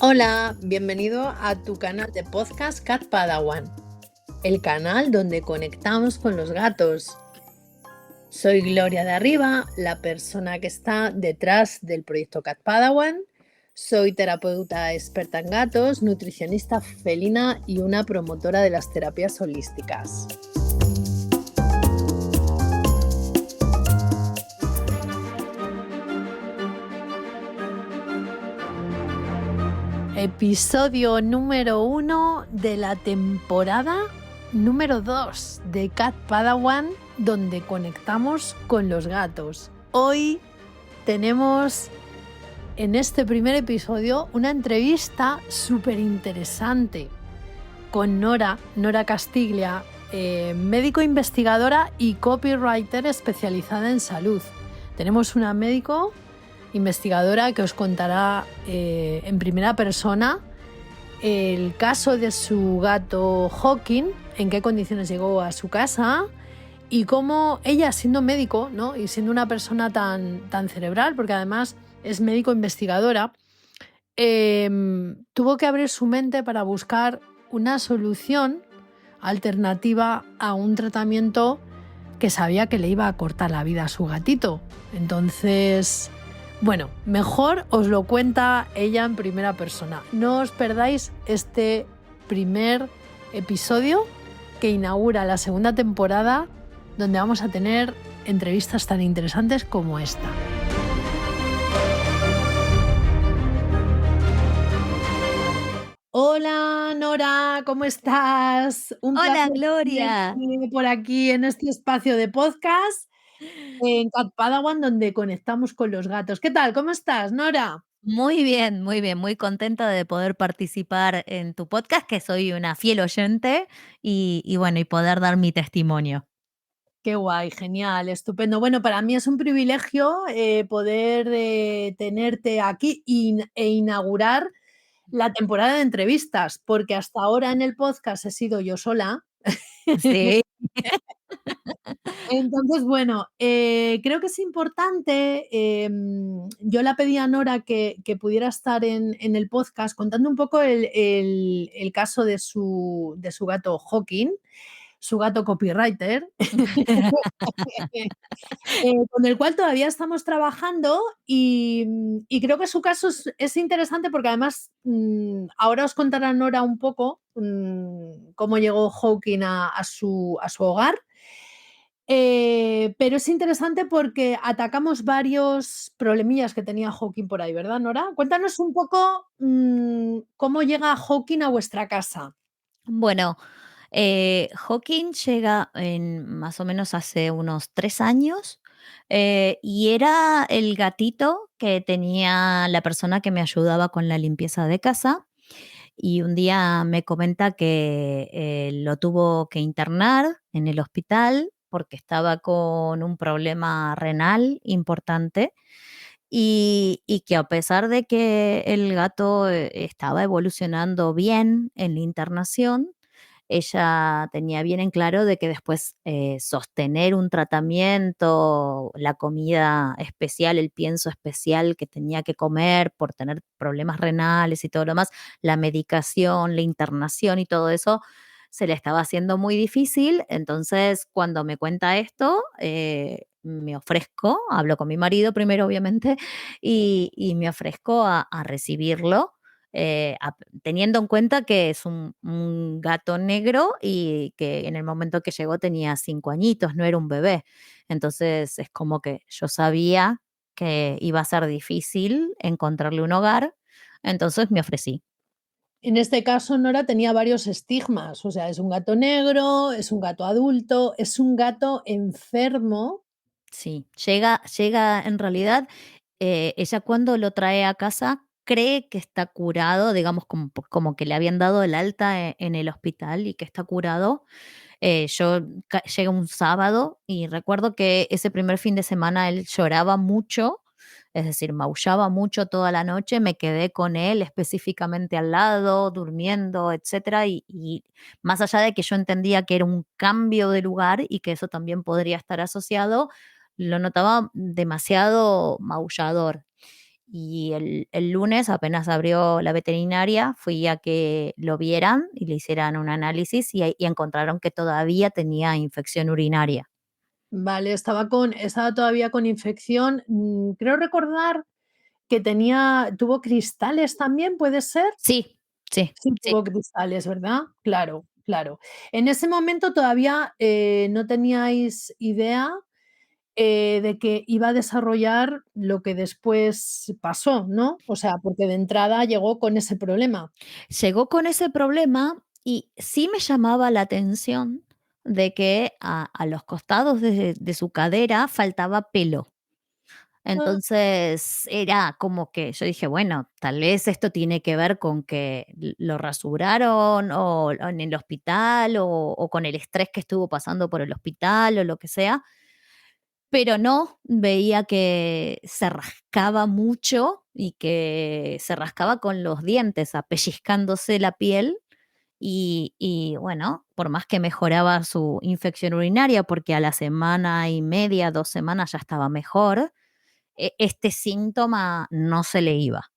Hola, bienvenido a tu canal de podcast Cat Padawan, el canal donde conectamos con los gatos. Soy Gloria de Arriba, la persona que está detrás del proyecto Cat Padawan. Soy terapeuta experta en gatos, nutricionista felina y una promotora de las terapias holísticas. Episodio número 1 de la temporada número 2 de Cat Padawan, donde conectamos con los gatos. Hoy tenemos en este primer episodio una entrevista súper interesante con Nora Castiglia, médico investigadora y copywriter especializada en salud. Tenemos una médico investigadora que os contará en primera persona el caso de su gato Hawking, en qué condiciones llegó a su casa y cómo ella, siendo médico, ¿no? Y siendo una persona tan cerebral, porque además es médico investigadora, tuvo que abrir su mente para buscar una solución alternativa a un tratamiento que sabía que le iba a cortar la vida a su gatito. Entonces, bueno, mejor os lo cuenta ella en primera persona. No os perdáis este primer episodio que inaugura la segunda temporada, donde vamos a tener entrevistas tan interesantes como esta. Hola Nora, ¿cómo estás? Un Hola, placer Gloria. tenerte por aquí en este espacio de podcast en Cat Padawan, donde conectamos con los gatos. ¿Qué tal? ¿Cómo estás, Nora? Muy bien, muy contenta de poder participar en tu podcast, que soy una fiel oyente y bueno, y poder dar mi testimonio. Qué guay, genial, estupendo. Bueno, para mí es un privilegio poder tenerte aquí e inaugurar la temporada de entrevistas, porque hasta ahora en el podcast he sido yo sola. Sí. Entonces, bueno, creo que es importante, yo la pedí a Nora que pudiera estar en el podcast contando un poco el caso de su gato Hawking, su gato copywriter, con el cual todavía estamos trabajando y creo que su caso es interesante porque además ahora os contará Nora un poco cómo llegó Hawking a su hogar. Pero es interesante porque atacamos varios problemillas que tenía Hawking por ahí, ¿verdad, Nora? Cuéntanos un poco cómo llega Hawking a vuestra casa. Bueno, Hawking llega en más o menos hace unos 3 años, y era el gatito que tenía la persona que me ayudaba con la limpieza de casa. Y un día me comenta que lo tuvo que internar en el hospital porque estaba con un problema renal importante y que a pesar de que el gato estaba evolucionando bien en la internación, ella tenía bien en claro de que después sostener un tratamiento, la comida especial, el pienso especial que tenía que comer por tener problemas renales y todo lo demás, la medicación, la internación y todo eso, se le estaba haciendo muy difícil. Entonces, cuando me cuenta esto, me ofrezco, hablo con mi marido primero, obviamente, y me ofrezco a recibirlo, teniendo en cuenta que es un gato negro y que en el momento que llegó tenía 5 añitos, no era un bebé. Entonces es como que yo sabía que iba a ser difícil encontrarle un hogar, entonces me ofrecí. En este caso, Nora tenía varios estigmas, o sea, es un gato negro, es un gato adulto, es un gato enfermo. Sí, llega en realidad, ella cuando lo trae a casa cree que está curado, digamos, como que le habían dado el alta en el hospital y que está curado. Yo llega un sábado y recuerdo que ese primer fin de semana él lloraba mucho, es decir, maullaba mucho toda la noche, me quedé con él específicamente al lado, durmiendo, etcétera, y más allá de que yo entendía que era un cambio de lugar y que eso también podría estar asociado, lo notaba demasiado maullador. y el lunes, apenas abrió la veterinaria, fui a que lo vieran y le hicieran un análisis y encontraron que todavía tenía infección urinaria. Vale, estaba todavía con infección. Creo recordar que tuvo cristales también, ¿puede ser? Sí, sí, Sí, sí. tuvo cristales, ¿verdad? Claro, claro. En ese momento todavía, no teníais idea, de que iba a desarrollar lo que después pasó, ¿no? O sea, porque de entrada llegó con ese problema. Llegó con ese problema y sí me llamaba la atención de que a los costados de su cadera faltaba pelo. Ah, Entonces, era como que yo dije: "Bueno, tal vez esto tiene que ver con que lo rasuraron o en el hospital o con el estrés que estuvo pasando por el hospital o lo que sea", pero no, veía que se rascaba mucho y que se rascaba con los dientes, apellizcándose la piel y bueno, por más que mejoraba su infección urinaria, porque a la semana y media, 2 semanas ya estaba mejor, este síntoma no se le iba.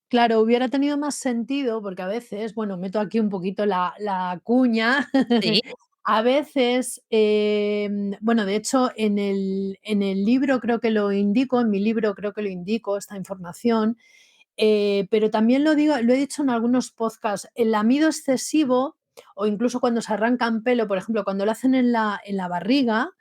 claro, hubiera tenido más sentido, porque a veces, bueno, meto aquí un poquito la cuña, Sí, a veces, bueno, de hecho, en el libro creo que lo indico, en mi libro creo que lo indico, esta información, pero también lo he dicho en algunos podcasts, el lamido excesivo, o incluso cuando se arrancan pelo, por ejemplo, cuando lo hacen en la barriga,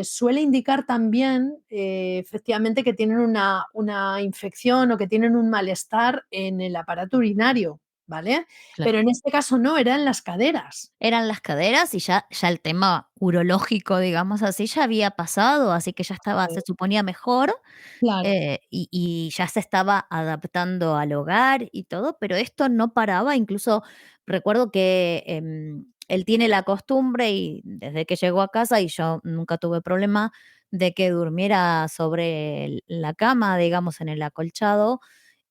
suele indicar también, efectivamente, que tienen una infección o que tienen un malestar en el aparato urinario, ¿vale? claro. Pero en este caso no, era en las caderas. Eran las caderas y ya el tema urológico, digamos así, ya había pasado, así que ya estaba, se suponía mejor, Claro, y ya se estaba adaptando al hogar y todo, pero esto no paraba. Incluso recuerdo que, él tiene la costumbre, y desde que llegó a casa, y yo nunca tuve problema, de que durmiera sobre la cama, digamos, en el acolchado,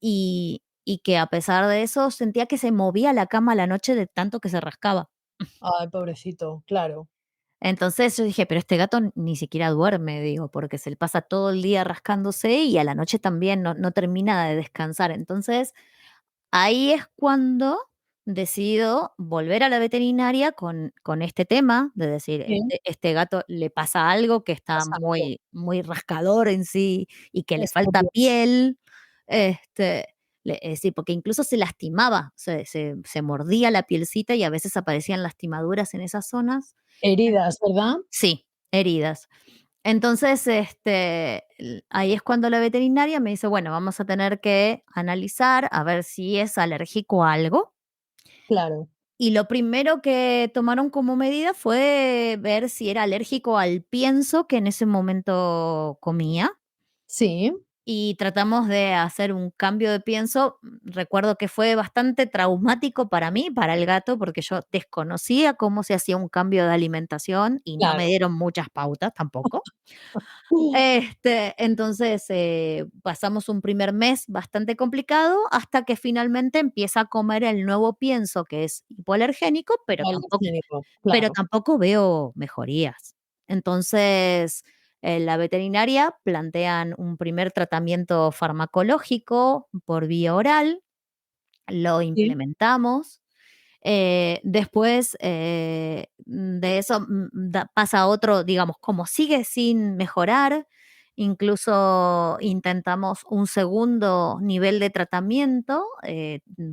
y que a pesar de eso sentía que se movía la cama a la noche de tanto que se rascaba. ay, pobrecito, claro, Entonces yo dije: "Pero este gato ni siquiera duerme", digo, porque se le pasa todo el día rascándose y a la noche también no termina de descansar. Entonces, ahí es cuando decido volver a la veterinaria con este tema, de decir: sí, Este gato le pasa algo, que está pasa algo, muy rascador en sí y que le está falta bien. piel". Este, sí, porque incluso se lastimaba, se mordía la pielcita y a veces aparecían lastimaduras en esas zonas. Heridas, ¿verdad? Sí, heridas. Entonces, ahí es cuando la veterinaria me dice: "Bueno, vamos a tener que analizar a ver si es alérgico a algo". Claro, Y lo primero que tomaron como medida fue ver si era alérgico al pienso que en ese momento comía. sí, Y tratamos de hacer un cambio de pienso. Recuerdo que fue bastante traumático para mí, para el gato, porque yo desconocía cómo se hacía un cambio de alimentación y no me claro. dieron muchas pautas tampoco. Entonces, pasamos un primer mes bastante complicado hasta que finalmente empieza a comer el nuevo pienso, que es hipoalergénico, Alergénico, pero claro, tampoco veo mejorías. Entonces, la veterinaria plantean un primer tratamiento farmacológico por vía oral, lo sí, implementamos. Después, de eso, pasa otro, digamos, como sigue sin mejorar, incluso intentamos un segundo nivel de tratamiento,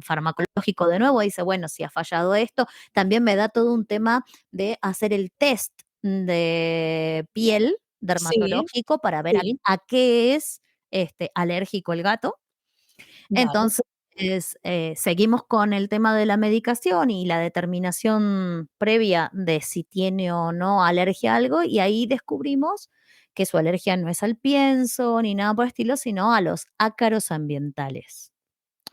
farmacológico de nuevo. Dice, bueno, si ha fallado esto, también me da todo un tema de hacer el test de piel sí, dermatológico para ver sí, a qué es alérgico el gato. vale, Entonces, seguimos con el tema de la medicación y la determinación previa de si tiene o no alergia a algo, y ahí descubrimos que su alergia no es al pienso ni nada por el estilo, sino a los ácaros ambientales,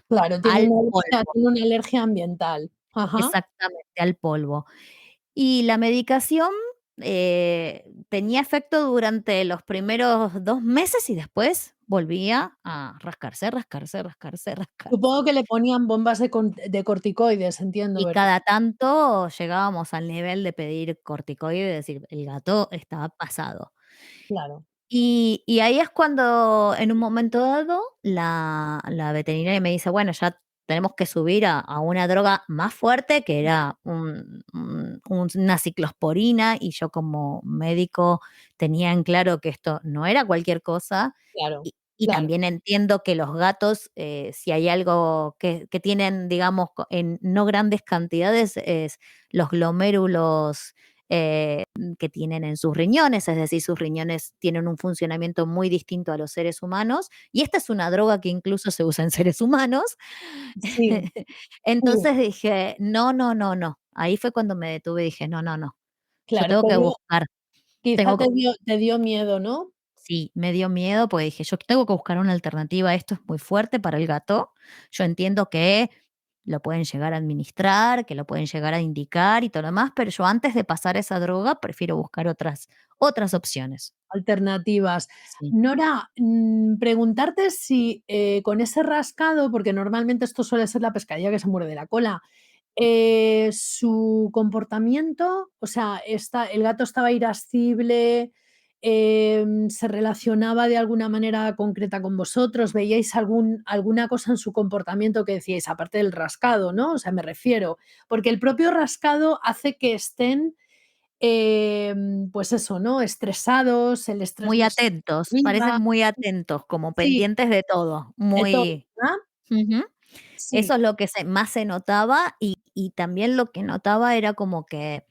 claro, al polvo, tiene una alergia ambiental. Ajá. exactamente, al polvo. Y la medicación, tenía efecto durante los primeros 2 meses y después volvía a rascarse, rascarse, rascarse, rascarse. Supongo que le ponían bombas de corticoides, entiendo, Y ¿verdad? cada tanto llegábamos al nivel de pedir corticoide, es decir, el gato estaba pasado. Claro. Y ahí es cuando, en un momento dado, la veterinaria me dice: "Bueno, ya tenemos que subir a una droga más fuerte", que era una ciclosporina, y yo como médico tenía en claro que esto no era cualquier cosa. Claro, Y claro, también entiendo que los gatos, si hay algo que tienen, digamos, en no grandes cantidades, es los glomérulos, que tienen en sus riñones, es decir, sus riñones tienen un funcionamiento muy distinto a los seres humanos, y esta es una droga que incluso se usa en seres humanos. sí, sí, Entonces dije: "No, no, no, no". Ahí fue cuando me detuve y dije: "No, no, no, yo claro, tengo que buscar, quizá tengo que". te dio miedo, ¿no? Sí, me dio miedo porque dije: "Yo tengo que buscar una alternativa, esto es muy fuerte para el gato". Yo entiendo que lo pueden llegar a administrar, que lo pueden llegar a indicar y todo lo demás, pero yo antes de pasar esa droga prefiero buscar otras opciones. Alternativas. Sí. Nora, preguntarte si, con ese rascado, porque normalmente esto suele ser la pescadilla que se muerde la cola, su comportamiento, o sea, el gato estaba irascible, se relacionaba de alguna manera concreta con vosotros, ¿veíais alguna cosa en su comportamiento que decíais, aparte del rascado, ¿no? O sea, me refiero, porque el propio rascado hace que estén, pues eso, ¿no? Estresados, el estrés Muy les atentos, parecen arriba, muy atentos, como sí, pendientes de todo, de todo, muy. ¿verdad? Ujú. Sí, Eso es lo que más se notaba, y también lo que notaba era como que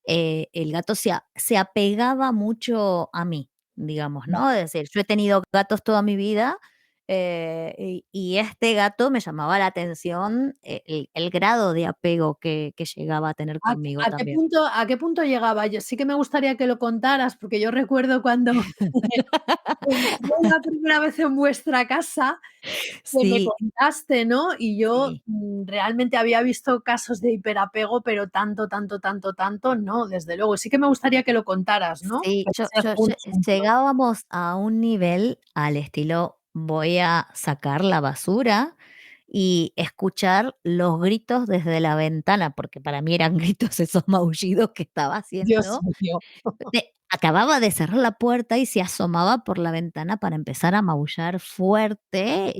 el gato se apegaba mucho a mí, digamos, ¿no? vale. Es decir, yo he tenido gatos toda mi vida, y este gato me llamaba la atención, el grado de apego que llegaba a tener conmigo también. A qué punto llegaba? Yo sí que me gustaría que lo contaras, porque yo recuerdo cuando fue la primera vez en vuestra casa que me Sí, contaste, ¿no? Y yo, sí, realmente había visto casos de hiperapego, pero tanto, tanto, tanto, tanto, no, desde luego. Sí que me gustaría que lo contaras, ¿no? sí, Aunque sea juntos. llegábamos a un nivel al estilo, voy a sacar la basura y escuchar los gritos desde la ventana, porque para mí eran gritos esos maullidos que estaba Dios haciendo. mío, Acababa de cerrar la puerta y se asomaba por la ventana para empezar a maullar fuerte,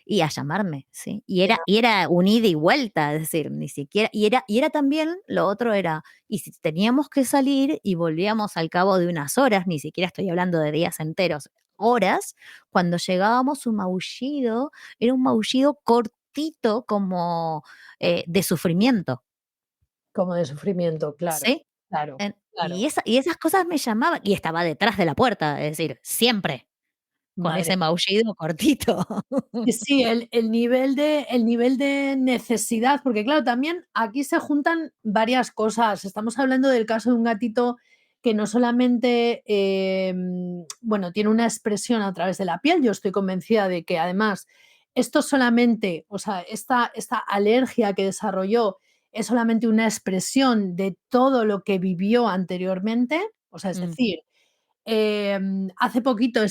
y a llamarme, sí. Y era un ida y vuelta, es decir, ni siquiera, y era también, lo otro era, y si teníamos que salir y volvíamos al cabo de unas horas, ni siquiera estoy hablando de días enteros, horas, cuando llegábamos, su maullido era un maullido cortito, como, de sufrimiento, como de sufrimiento, claro, ¿sí? claro, Y claro. esas cosas me llamaban, y estaba detrás de la puerta, es decir, siempre con Madre. ese maullido cortito. Sí, sí, el nivel de necesidad, porque claro, también aquí se juntan varias cosas. Estamos hablando del caso de un gatito que no solamente, bueno, tiene una expresión a través de la piel. Yo estoy convencida de que además esto solamente, o sea, esta alergia que desarrolló es solamente una expresión de todo lo que vivió anteriormente. O sea, es Mm, decir, hace poquito he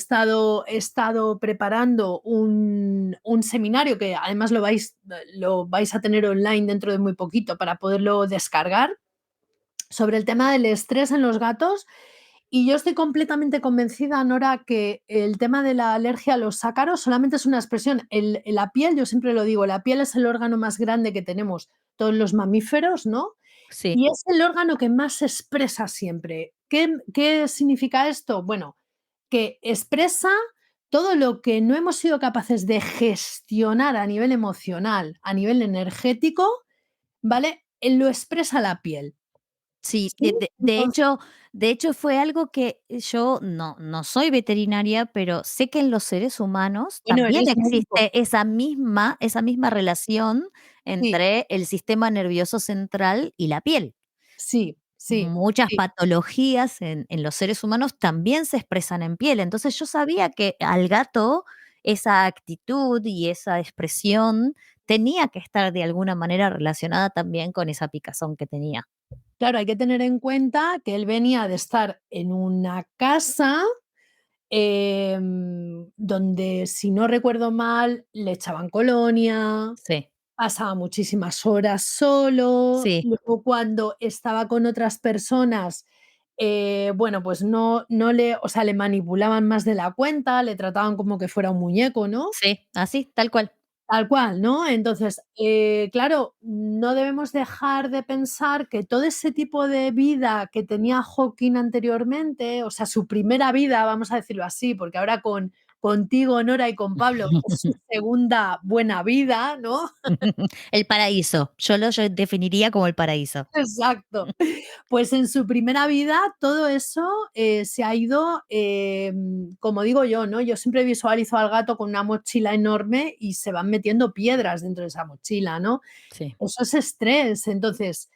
estado preparando un seminario que además lo vais a tener online dentro de muy poquito para poderlo descargar, sobre el tema del estrés en los gatos. Y yo estoy completamente convencida, Nora, que el tema de la alergia a los ácaros solamente es una expresión. La piel, yo siempre lo digo, la piel es el órgano más grande que tenemos todos los mamíferos, ¿no? sí, Y es el órgano que más se expresa siempre. ¿Qué significa esto? Bueno, que expresa todo lo que no hemos sido capaces de gestionar a nivel emocional, a nivel energético, ¿vale? Lo expresa la piel. sí, ¿Sí? Entonces, de hecho fue algo que yo no soy veterinaria, pero sé que en los seres humanos bueno, también eres médico. existe esa misma relación Sí, entre el sistema nervioso central y la piel. sí, sí, Muchas sí. patologías en los seres humanos también se expresan en piel. Entonces, yo sabía que al gato esa actitud y esa expresión tenía que estar de alguna manera relacionada también con esa picazón que tenía. Claro, hay que tener en cuenta que él venía de estar en una casa, donde, si no recuerdo mal, le echaban colonia, Sí, pasaba muchísimas horas solo, sí, luego cuando estaba con otras personas, bueno, pues no le, o sea, le manipulaban más de la cuenta, le trataban como que fuera un muñeco, ¿no? Sí, así, tal cual. Tal cual, ¿no? Entonces, claro, no debemos dejar de pensar que todo ese tipo de vida que tenía Hawking anteriormente, o sea, su primera vida, vamos a decirlo así, porque ahora contigo, Nora, y con Pablo es su segunda buena vida, ¿no? El paraíso. Yo definiría como el paraíso. Exacto. Pues en su primera vida todo eso, se ha ido, como digo yo, ¿no? Yo siempre visualizo al gato con una mochila enorme y se van metiendo piedras dentro de esa mochila, ¿no? Sí, Eso es estrés, entonces,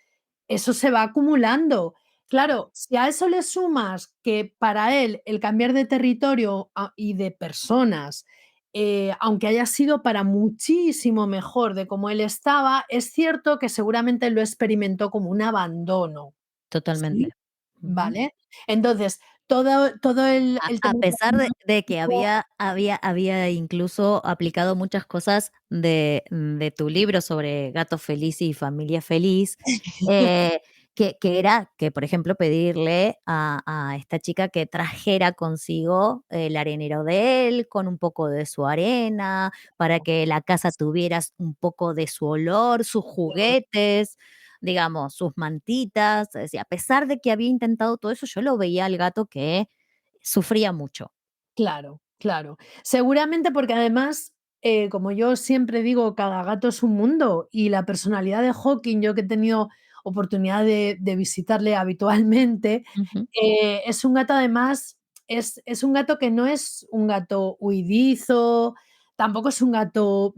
eso se va acumulando. Claro, si a eso le sumas que para él el cambiar de territorio, y de personas, aunque haya sido para muchísimo mejor de como él estaba, es cierto que seguramente lo experimentó como un abandono, totalmente. ¿sí? Ujú. ¿Vale? Entonces, todo el A tema pesar de que traumático. había incluso aplicado muchas cosas de tu libro sobre Gato Feliz y Familia Feliz, eh, que era que, por ejemplo, pedirle a esta chica que trajera consigo el arenero de él, con un poco de su arena, para que la casa tuvieras un poco de su olor, sus juguetes, digamos, sus mantitas. Es decir, a pesar de que había intentado todo eso, yo lo veía al gato que sufría mucho. Claro, claro. Seguramente porque además, como yo siempre digo, cada gato es un mundo y la personalidad de Hawking, yo que he tenido oportunidad de visitarle habitualmente, Ujú. es un gato además, es un gato que no es un gato huidizo, tampoco es un gato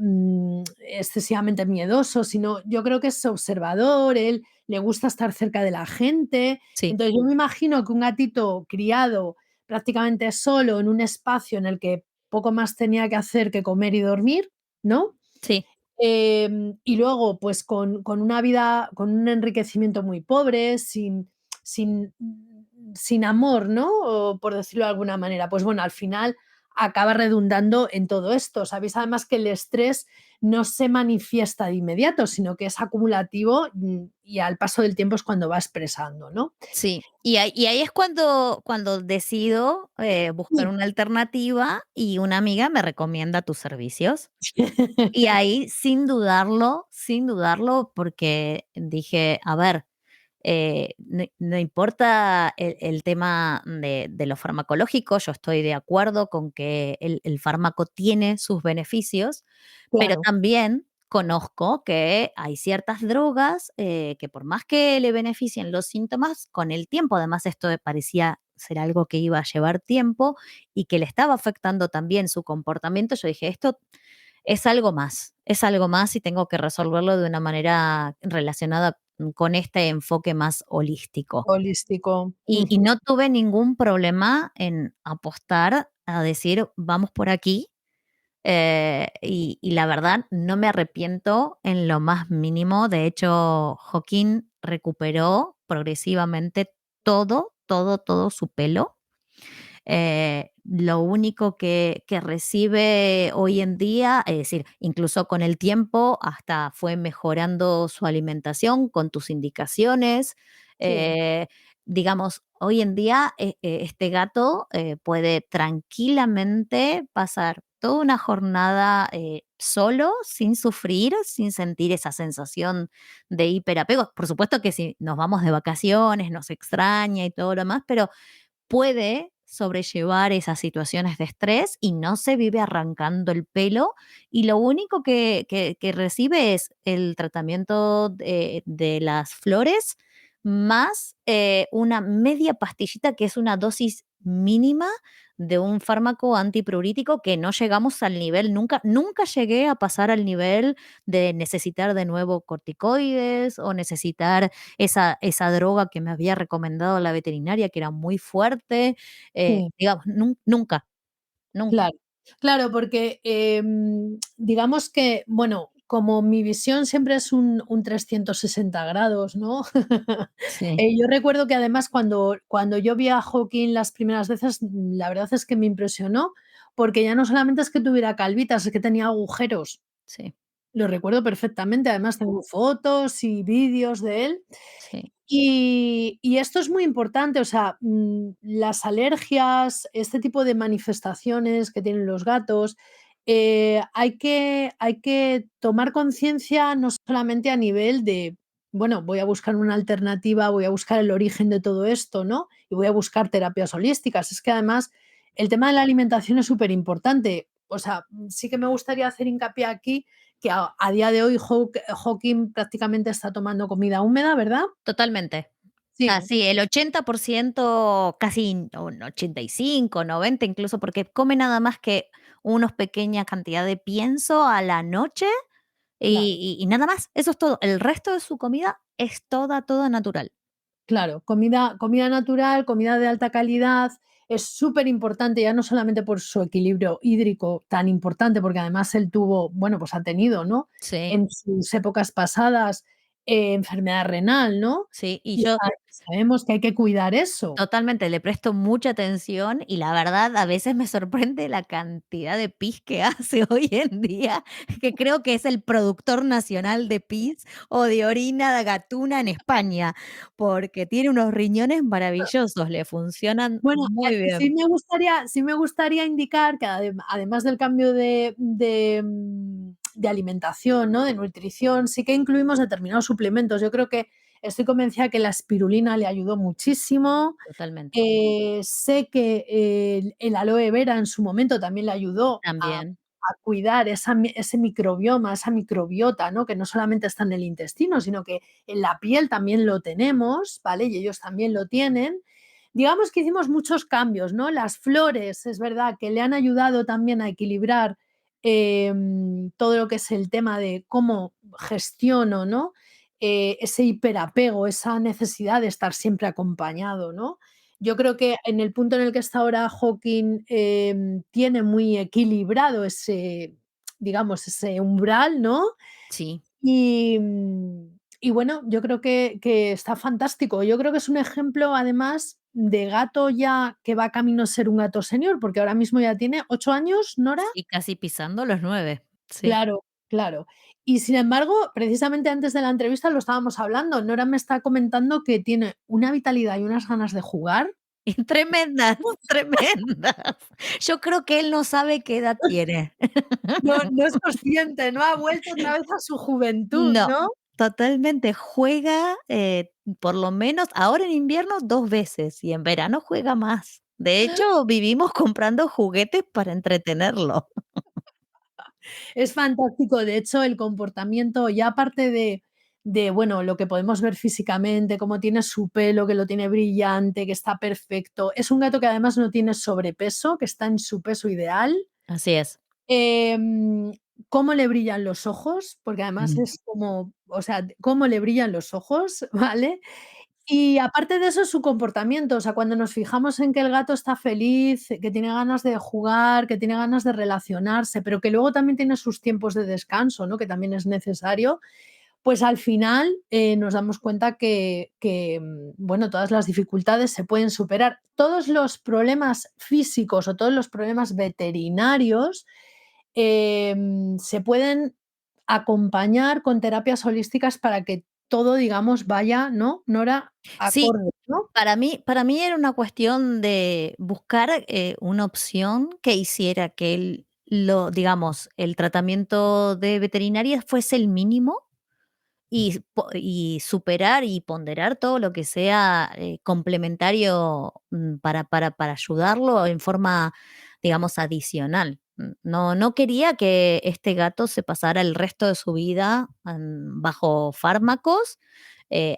excesivamente miedoso, sino yo creo que es observador, él le gusta estar cerca de la gente. Sí, Entonces yo me imagino que un gatito criado prácticamente solo en un espacio en el que poco más tenía que hacer que comer y dormir, ¿no? sí, Y luego, pues con una vida, con un enriquecimiento muy pobre, sin, sin amor, ¿no? O por decirlo de alguna manera. Pues bueno, al final acaba redundando en todo esto. Sabéis además que el estrés no se manifiesta de inmediato, sino que es acumulativo y al paso del tiempo es cuando va expresando, ¿no? sí. Y ahí es cuando decido, buscar una alternativa y una amiga me recomienda tus servicios. Y ahí, sin dudarlo, porque dije: "A ver, no importa el tema de lo farmacológico, yo estoy de acuerdo con que el fármaco tiene sus beneficios, pero Claro, también conozco que hay ciertas drogas, que por más que le beneficien los síntomas, con el tiempo, además esto parecía ser algo que iba a llevar tiempo y que le estaba afectando también su comportamiento, yo dije: "Esto es algo más y tengo que resolverlo de una manera relacionada con este enfoque más holístico". holístico. Y no tuve ningún problema en apostar a decir: "Vamos por aquí", y la verdad no me arrepiento en lo más mínimo. De hecho, Joaquín recuperó progresivamente todo, todo, todo su pelo. Lo único que recibe hoy en día, es decir, incluso con el tiempo hasta fue mejorando su alimentación con tus indicaciones. Sí, eh, digamos, hoy en día este gato puede tranquilamente pasar toda una jornada solo, sin sufrir, sin sentir esa sensación de hiperapego. Por supuesto que si nos vamos de vacaciones, nos extraña y todo lo demás, pero puede sobrellevar esas situaciones de estrés y no se vive arrancando el pelo, y lo único que recibe es el tratamiento de las flores más una media pastillita que es una dosis mínima de un fármaco antiprurítico que no llegamos al nivel, nunca llegué a pasar al nivel de necesitar de nuevo corticoides o necesitar esa droga que me había recomendado la veterinaria, que era muy fuerte, sí. digamos, nunca, nunca. Claro, claro, porque, digamos que, bueno, como mi visión siempre es un 360 grados, ¿no? Sí, Yo recuerdo que además cuando yo vi a Hawking las primeras veces, la verdad es que me impresionó, porque ya no solamente es que tuviera calvitas, es que tenía agujeros. sí. lo recuerdo perfectamente, además tengo fotos y vídeos de él. Sí, Y esto es muy importante, o sea, las alergias, este tipo de manifestaciones que tienen los gatos, hay que tomar conciencia no solamente a nivel de, bueno, voy a buscar una alternativa, voy a buscar el origen de todo esto, ¿no? Y voy a buscar terapias holísticas. Es que además el tema de la alimentación es súper importante. O sea, sí que me gustaría hacer hincapié aquí que a día de hoy Hawking prácticamente está tomando comida húmeda, ¿verdad? totalmente. O sea, Sí, sí, el 80%, casi un 85, 90 incluso, porque come nada más que unos pequeña cantidad de pienso a la noche claro, y nada más, eso es todo. El resto de su comida es toda natural. claro. Comida natural, comida de alta calidad, es súper importante, ya no solamente por su equilibrio hídrico tan importante, porque además él tuvo, bueno, pues ha tenido, ¿no? Sí, En sus épocas pasadas, enfermedad renal, ¿no? sí, y Y yo sabemos que hay que cuidar eso. totalmente, le presto mucha atención y la verdad a veces me sorprende la cantidad de pis que hace hoy en día, que creo que es el productor nacional de pis o de orina de gatuna en España, porque tiene unos riñones maravillosos, le funcionan Bueno, muy bien. sí me gustaría indicar que además del cambio de alimentación, ¿no?, de nutrición, sí que incluimos determinados suplementos. Yo creo que estoy convencida que la espirulina le ayudó muchísimo. Totalmente, Sé que el aloe vera en su momento también le ayudó también. a cuidar ese microbioma, esa microbiota, ¿no?, que no solamente está en el intestino, sino que en la piel también lo tenemos, ¿vale? Y ellos también lo tienen. Digamos que hicimos muchos cambios, ¿no? Las flores, es verdad que le han ayudado también a equilibrar, todo lo que es el tema de cómo gestiono, ¿no?, ese hiperapego, esa necesidad de estar siempre acompañado, ¿no? Yo creo que en el punto en el que está ahora Hawking, tiene muy equilibrado ese, digamos, ese umbral, ¿no? Sí. Y bueno, yo creo que está fantástico. Yo creo que es un ejemplo, además, de gato ya que va camino a ser un gato señor, porque ahora mismo ya tiene 8 años, ¿Nora? Sí, casi pisando los 9. Sí. Claro, claro. Y sin embargo, precisamente antes de la entrevista lo estábamos hablando, Nora me está comentando que tiene una vitalidad y unas ganas de jugar. Y tremendas, tremendas. Yo creo que él no sabe qué edad tiene. No es consciente, ¿no? Ha vuelto otra vez a su juventud, No, ¿no? totalmente. Juega, por lo menos ahora en invierno 2 veces y en verano juega más. De hecho, vivimos comprando juguetes para entretenerlo. Es fantástico. De hecho, el comportamiento, ya aparte de, bueno, lo que podemos ver físicamente, cómo tiene su pelo, que lo tiene brillante, que está perfecto. Es un gato que además no tiene sobrepeso, que está en su peso ideal. Así es. Em, Cómo le brillan los ojos, porque además Mm. es como, o sea, cómo le brillan los ojos, ¿vale? Y aparte de eso, su comportamiento, o sea, cuando nos fijamos en que el gato está feliz, que tiene ganas de jugar, que tiene ganas de relacionarse, pero que luego también tiene sus tiempos de descanso, ¿no?, que también es necesario, pues al final, nos damos cuenta que, bueno, todas las dificultades se pueden superar. Todos los problemas físicos o todos los problemas veterinarios, se pueden acompañar con terapias holísticas para que todo, digamos, vaya, ¿no, Nora? Sí, Acorde, ¿no? para mí era una cuestión de buscar, una opción que hiciera que digamos, el tratamiento de veterinaria fuese el mínimo y superar y ponderar todo lo que sea, complementario, para ayudarlo en forma, digamos, adicional. No quería que este gato se pasara el resto de su vida, bajo fármacos,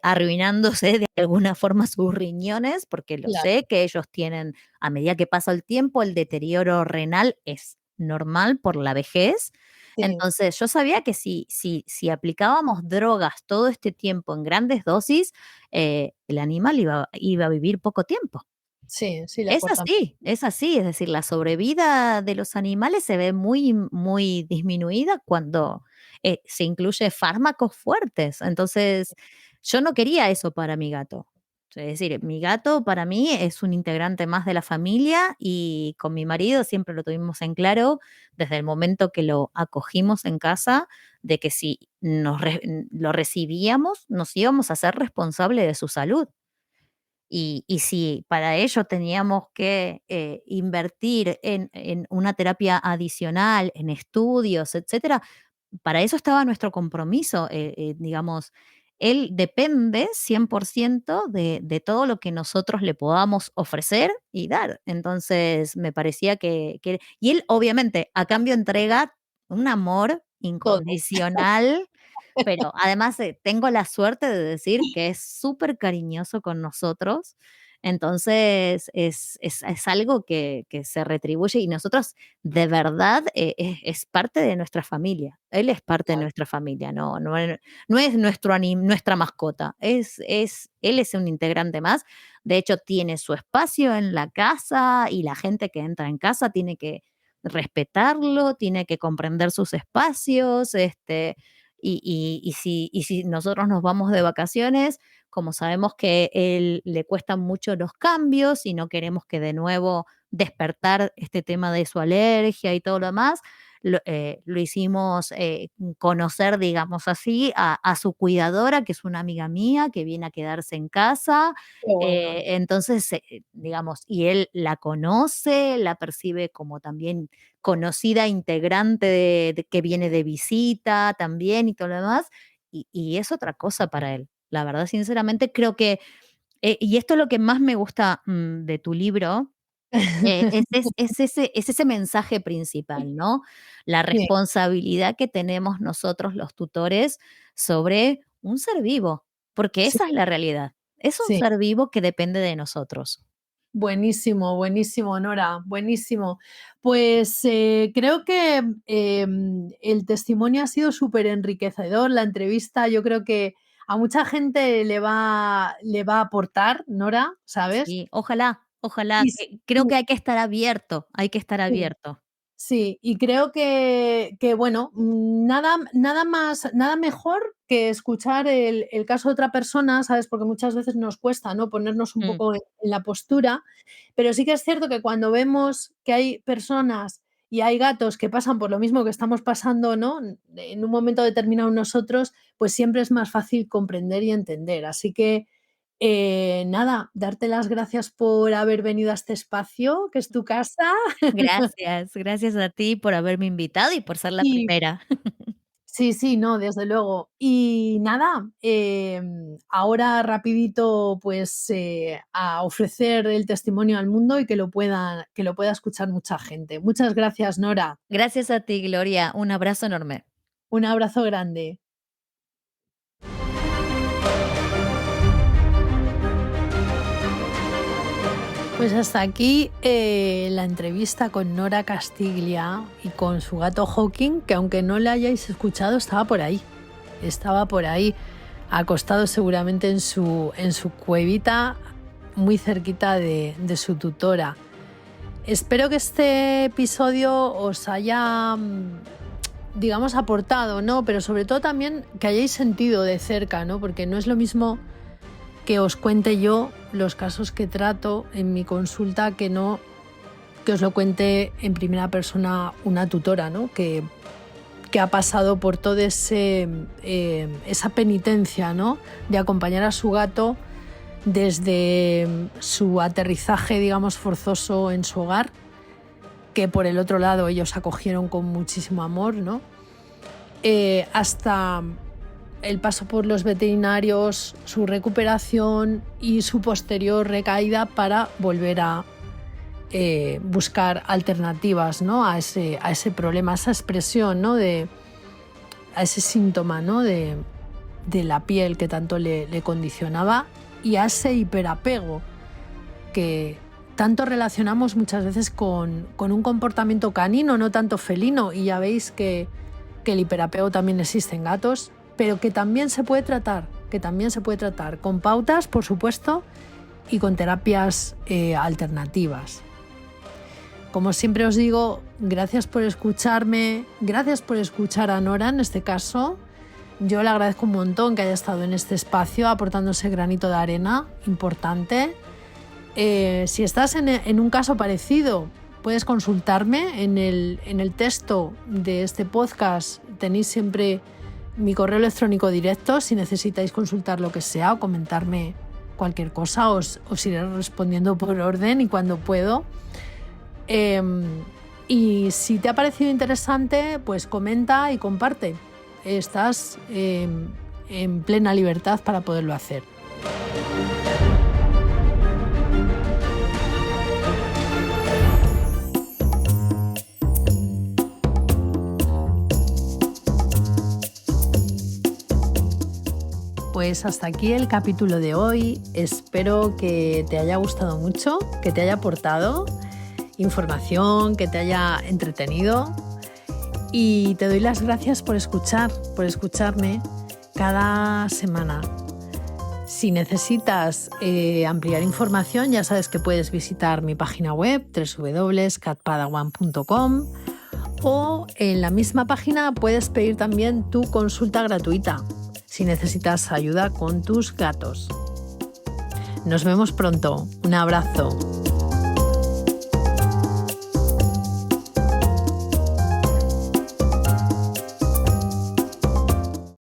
arruinándose de alguna forma sus riñones, porque lo Claro, sé que ellos tienen, a medida que pasa el tiempo, el deterioro renal es normal por la vejez. sí, Entonces, yo sabía que si aplicábamos drogas todo este tiempo en grandes dosis, el animal iba a vivir poco tiempo. sí, sí, le aportan. Es así, es decir, la sobrevida de los animales se ve muy disminuida cuando, se incluye fármacos fuertes. Entonces, yo no quería eso para mi gato. Es decir, mi gato para mí es un integrante más de la familia y con mi marido siempre lo tuvimos en claro desde el momento que lo acogimos en casa, de que si lo recibíamos, nos íbamos a ser responsables de su salud. Y si para ello teníamos que invertir en una terapia adicional, en estudios, etcétera, para eso estaba nuestro compromiso. Digamos, él depende 100% de todo lo que nosotros le podamos ofrecer y dar. Entonces, me parecía y él obviamente a cambio entrega un amor Todo. incondicional, pero además, tengo la suerte de decir que es súper cariñoso con nosotros. Entonces, es algo que se retribuye y nosotros de verdad, es parte de nuestra familia. Él es parte de nuestra familia, no es nuestra mascota, él es un integrante más. De hecho, tiene su espacio en la casa y la gente que entra en casa tiene que respetarlo, tiene que comprender sus espacios, y si nosotros nos vamos de vacaciones, como sabemos que él le cuestan mucho los cambios y no queremos que de nuevo despertar este tema de su alergia y todo lo demás, lo hicimos conocer, digamos así, a su cuidadora, que es una amiga mía que viene a quedarse en casa. Qué bueno. Entonces, digamos, y él la conoce, la percibe como también conocida integrante que viene de visita también y todo lo demás, y es otra cosa para él. La verdad, sinceramente, creo que, y esto es lo que más me gusta de tu libro, es ese mensaje principal, ¿no? La Sí, responsabilidad que tenemos nosotros los tutores sobre un ser vivo, porque sí, esa es la realidad. Es un sí. ser vivo que depende de nosotros. Buenísimo, buenísimo, Nora, buenísimo. Pues creo que el testimonio ha sido súper enriquecedor. La entrevista, yo creo que a mucha gente le va a aportar, Nora, ¿sabes? Sí, ojalá, Y creo que hay que estar abierto, hay que estar sí, abierto. sí, y creo que bueno, nada mejor que escuchar el caso de otra persona, ¿sabes? Porque muchas veces nos cuesta, ¿no? Ponernos un Mm, poco en la postura, pero sí que es cierto que cuando vemos que hay personas y hay gatos que pasan por lo mismo que estamos pasando, ¿no? En un momento determinado nosotros, pues siempre es más fácil comprender y entender. Así que, nada, darte las gracias por haber venido a este espacio, que es tu casa. gracias a ti por haberme invitado y por ser la Y primera. sí, sí, no, desde luego. Y nada, ahora rapidito, pues, a ofrecer el testimonio al mundo y que lo pueda escuchar mucha gente. Muchas gracias, Nora. Gracias a ti, Gloria, un abrazo enorme. Un abrazo grande. Pues hasta aquí la entrevista con Nora Castiglia y con su gato Hawking, que aunque no le hayáis escuchado, estaba por ahí, acostado seguramente en su cuevita, muy cerquita de su tutora. Espero que este episodio os haya, digamos, aportado, ¿no? Pero sobre todo también que hayáis sentido de cerca, ¿no? Porque no es lo mismo que os cuente yo los casos que trato en mi consulta que no que os lo cuente en primera persona una tutora, ¿no? Que ha pasado por todo esa penitencia, ¿no? De acompañar a su gato desde su aterrizaje, digamos, forzoso en su hogar, que por el otro lado ellos acogieron con muchísimo amor, ¿no? Hasta el paso por los veterinarios, su recuperación y su posterior recaída para volver a buscar alternativas, ¿no? a ese problema, a esa expresión, ¿no? A ese síntoma, ¿no? de la piel que tanto le condicionaba y a ese hiperapego que tanto relacionamos muchas veces con un comportamiento canino, no tanto felino, y ya veis que el hiperapego también existe en gatos, pero que también se puede tratar, con pautas, por supuesto, y con terapias alternativas. Como siempre os digo, gracias por escucharme, gracias por escuchar a Nora en este caso, Yo le agradezco un montón que haya estado en este espacio aportando ese granito de arena importante. Si estás en un caso parecido, puedes consultarme en el texto de este podcast. Tenéis siempre mi correo electrónico directo si necesitáis consultar lo que sea o comentarme cualquier cosa. Os iré respondiendo por orden y cuando puedo. Y si te ha parecido interesante, pues comenta y comparte. Estás en plena libertad para poderlo hacer. Pues hasta aquí el capítulo de hoy. Espero que te haya gustado mucho, que te haya aportado información, que te haya entretenido. Y te doy las gracias por escucharme cada semana. Si necesitas ampliar información, ya sabes que puedes visitar mi página web www.catpadawan.com o en la misma página puedes pedir también tu consulta gratuita si necesitas ayuda con tus gatos. Nos vemos pronto. Un abrazo.